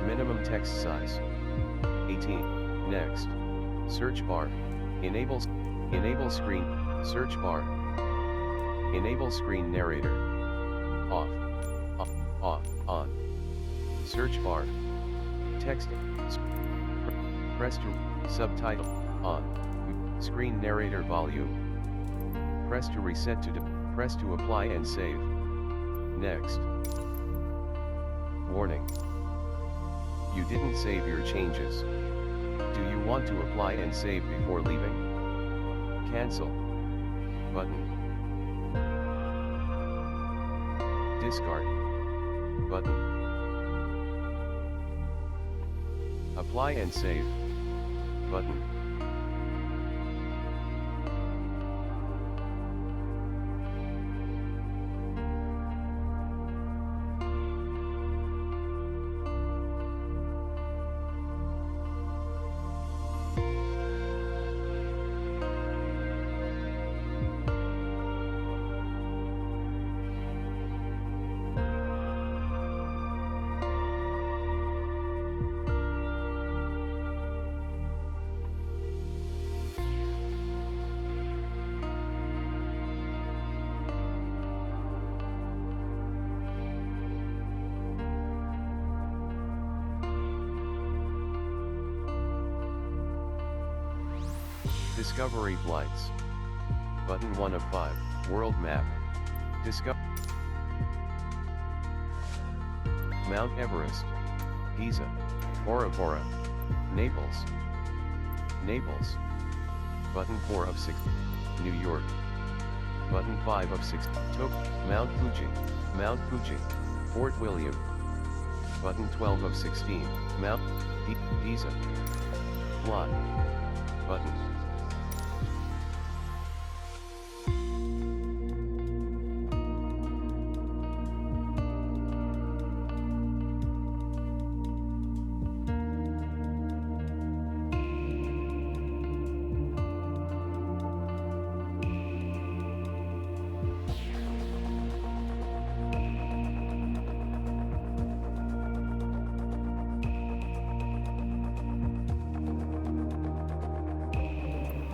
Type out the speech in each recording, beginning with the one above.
Minimum text size 18. Next. Search bar. Enable screen. Search bar. Enable screen narrator. Off. On. Search bar. Text. Press to subtitle. On. Screen narrator volume. Press to reset to press to apply and save. Next. Warning. You didn't save your changes. Do you want to apply and save before leaving? Cancel. Button. Discard. Button. Apply and save. Button. Discovery flights. Button 1 of 5, World Map. Discover Mount Everest, Giza, Bora Bora, Naples. Naples. Button 4 of 6, New York. Button 5 of 6, Mount Fuji, Mount Fuji, Fort William. Button 12 of 16, Mount Giza. Fly. Button.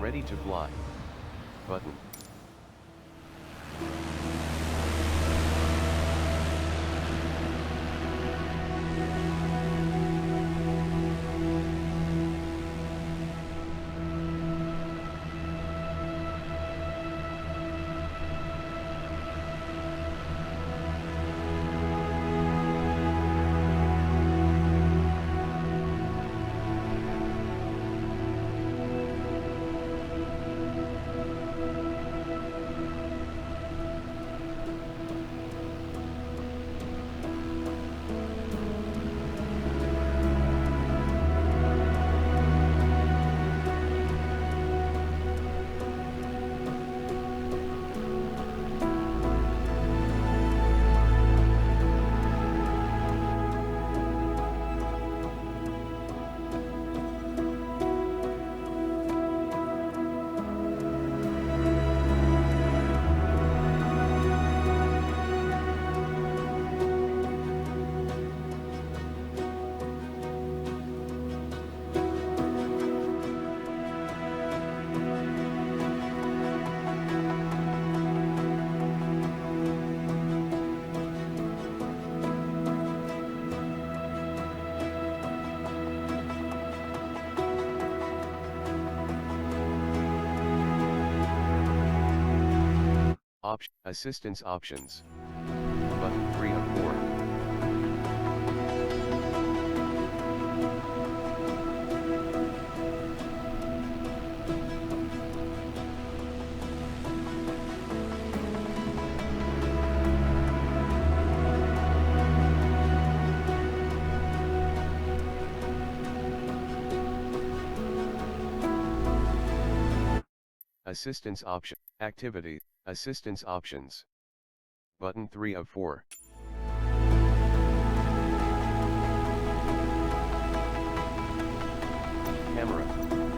Ready to fly. Button. Assistance options. Button 3 of 4. Assistance option. Activity. Assistance options. Button 3 of 4. Camera.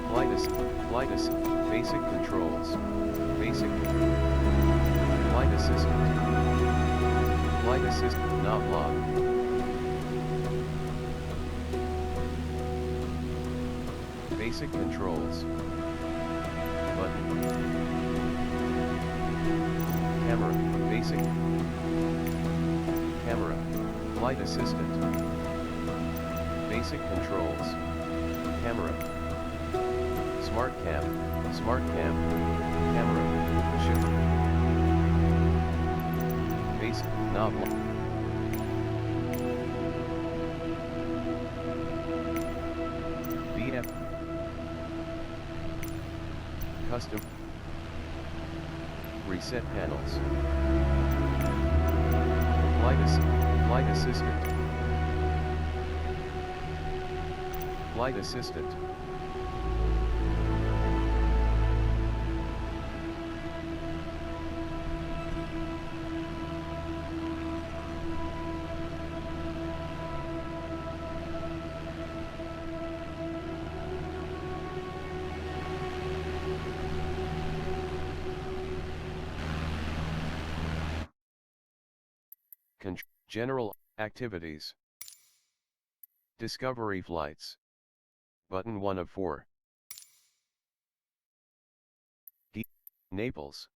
Flight basic controls. Basic. Flight assistant. Flight assistant not locked. Basic controls. Button. Camera, basic. Camera, flight assistant. Basic controls. Camera. Smart cam, camera, shift. Basic, knob. BF. Custom. Reset panels. Flight assistant. Flight assistant. General activities. Discovery flights. Button 1 of 4. Naples.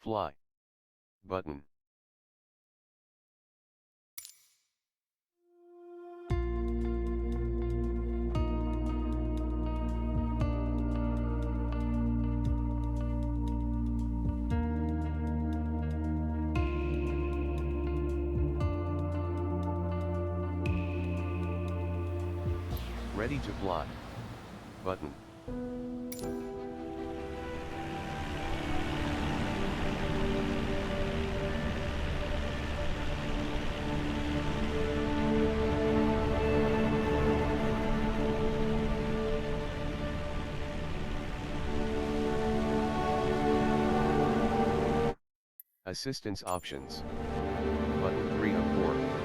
Fly. Button. Ready to fly. Button. Assistance options. Button 3 of 4.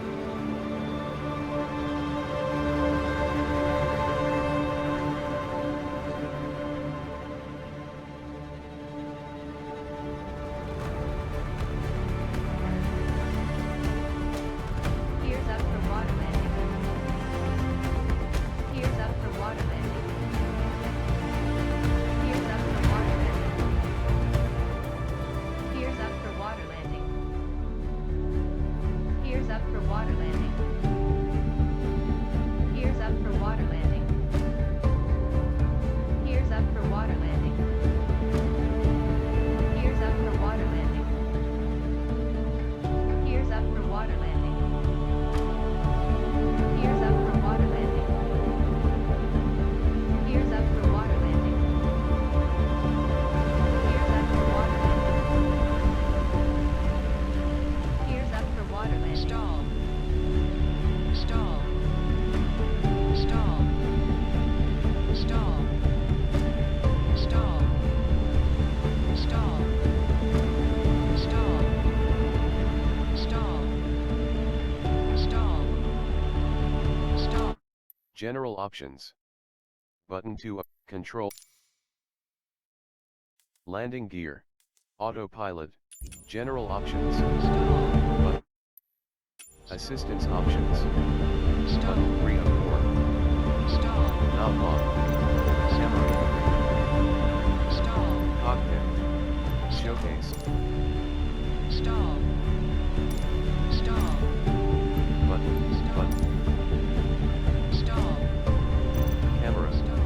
General options. Button 2 of control. Landing gear. Autopilot. General options. Button. Assistance options. Button 3 of 4. Knob lock. Camera. Cockpit. Showcase. Stall. Button. Stall. Camera. Stall.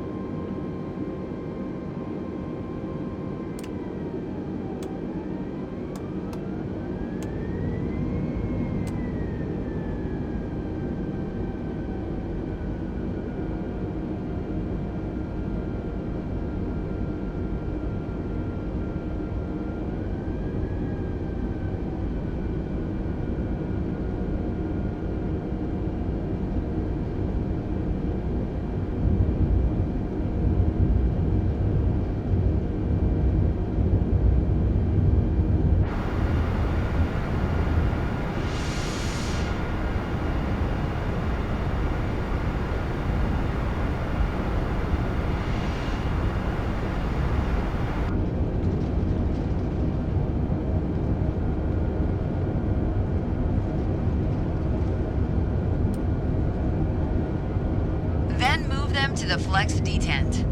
Welcome to the Flex Detent.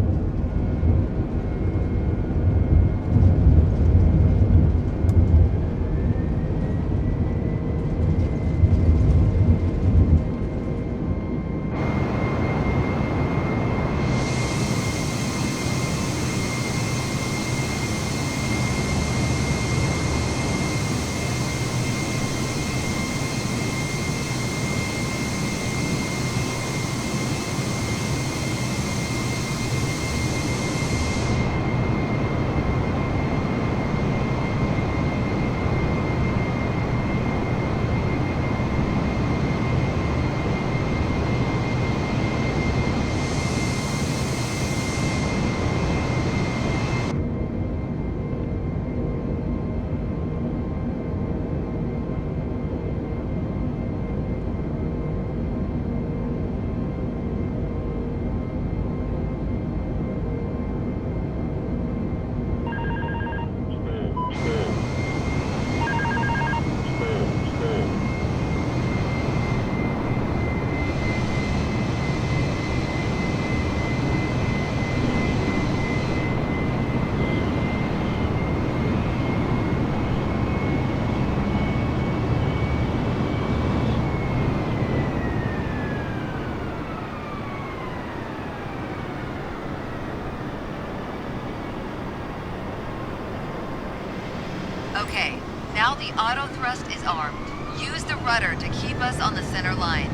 Okay, now the auto thrust is armed. Use the rudder to keep us on the center line.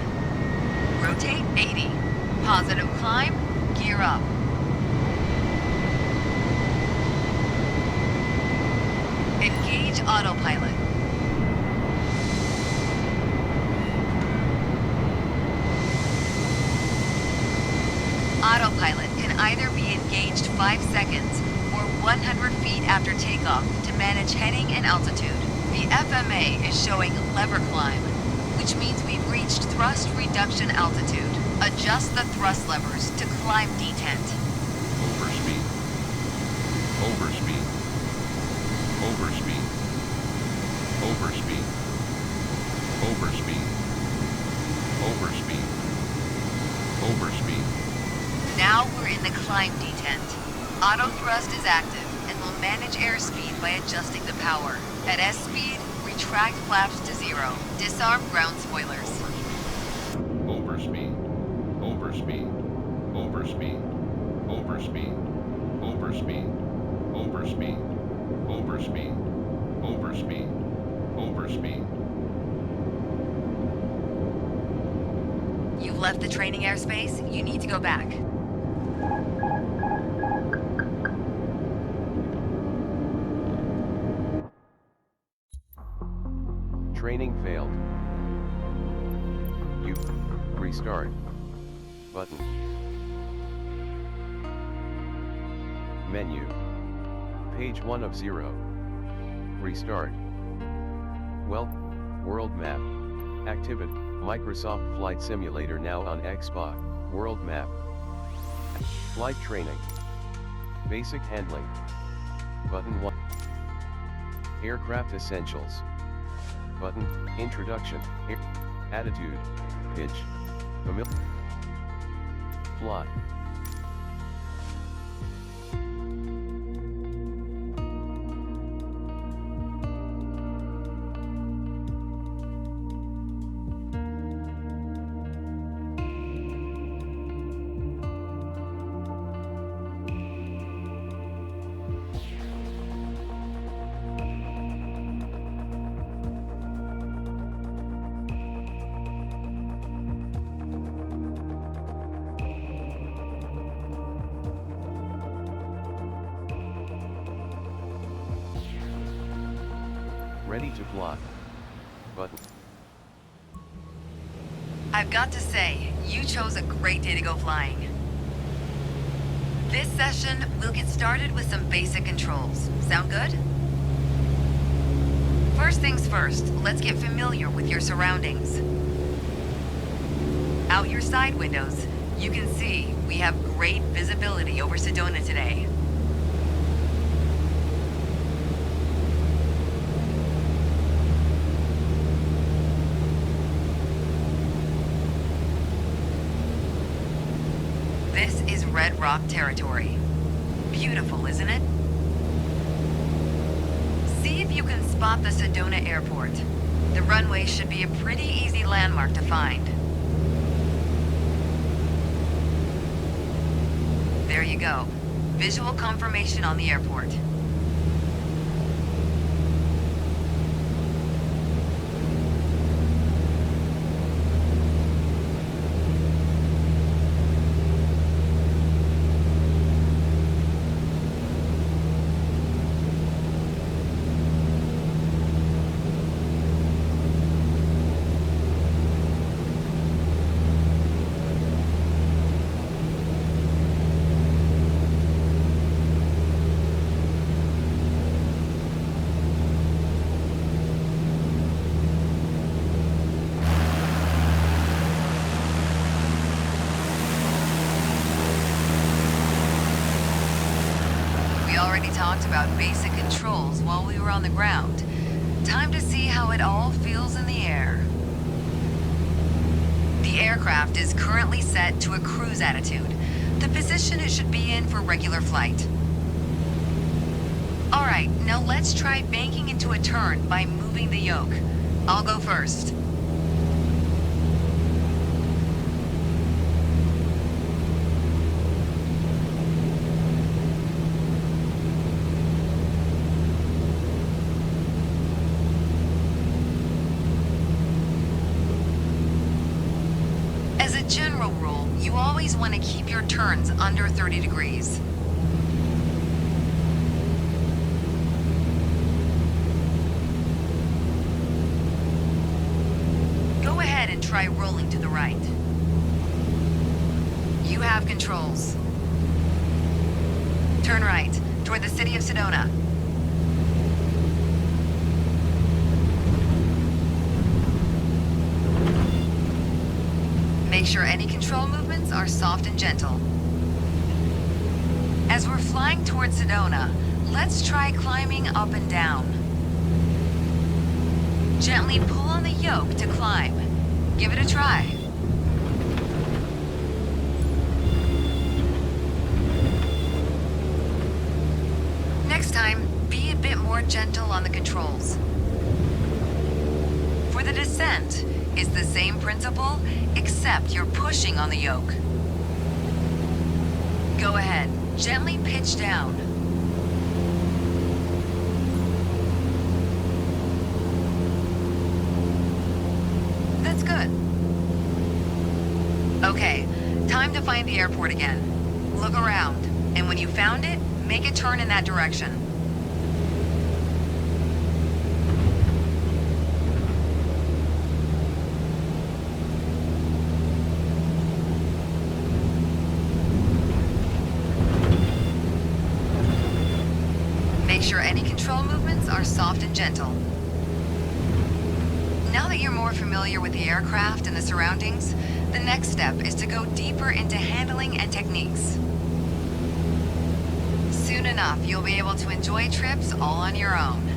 Rotate 80. Positive climb, gear up. Engage autopilot. Autopilot can either be engaged 5 seconds or 100 feet after takeoff to manage heading and altitude. The FMA is showing lever climb, which means we've reached thrust reduction altitude. Adjust the thrust levers to climb detent. Overspeed. Overspeed. Overspeed. Overspeed. Overspeed. Overspeed. Overspeed. Now we're in the climb detent. Auto thrust is active and will manage airspeed by adjusting the power. At S speed, retract flaps to 0. Disarm ground spoilers. Overspeed. Overspeed. Overspeed. Overspeed. Overspeed. Overspeed. Overspeed. Overspeed. Overspeed. You've left the training airspace. You need to go back. Training failed. Restart. Button. Menu. Page 1 of 0. Restart. Well, world map. Activity. Microsoft Flight Simulator now on Xbox. World map. Flight training. Basic handling. Button 1. Aircraft essentials. Button, introduction, attitude, pitch, familiar, plot. Ready to fly. Button. I've got to say, you chose a great day to go flying. This session, we'll get started with some basic controls. Sound good? First things first, let's get familiar with your surroundings. Out your side windows, you can see we have great visibility over Sedona today. This Red Rock territory. Beautiful, isn't it? See if you can spot the Sedona Airport. The runway should be a pretty easy landmark to find. There you go. Visual confirmation on the airport. We already talked about basic controls while we were on the ground. Time to see how it all feels in the air. The aircraft is currently set to a cruise attitude, the position it should be in for regular flight. Alright, now let's try banking into a turn by moving the yoke. I'll go first. As a general rule, you always want to keep your turns under 30 degrees. Go ahead and try rolling to the right. You have controls. Turn right, toward the city of Sedona. Make sure any control movements are soft and gentle. As we're flying towards Sedona, let's try climbing up and down. Gently pull on the yoke to climb. Give it a try. Next time, be a bit more gentle on the controls. For the descent, it's the same principle, except you're pushing on the yoke. Go ahead, gently pitch down. That's good. Okay, time to find the airport again. Look around, and when you found it, make a turn in that direction. Make sure any control movements are soft and gentle. Now that you're more familiar with the aircraft and the surroundings, the next step is to go deeper into handling and techniques. Soon enough, you'll be able to enjoy trips all on your own.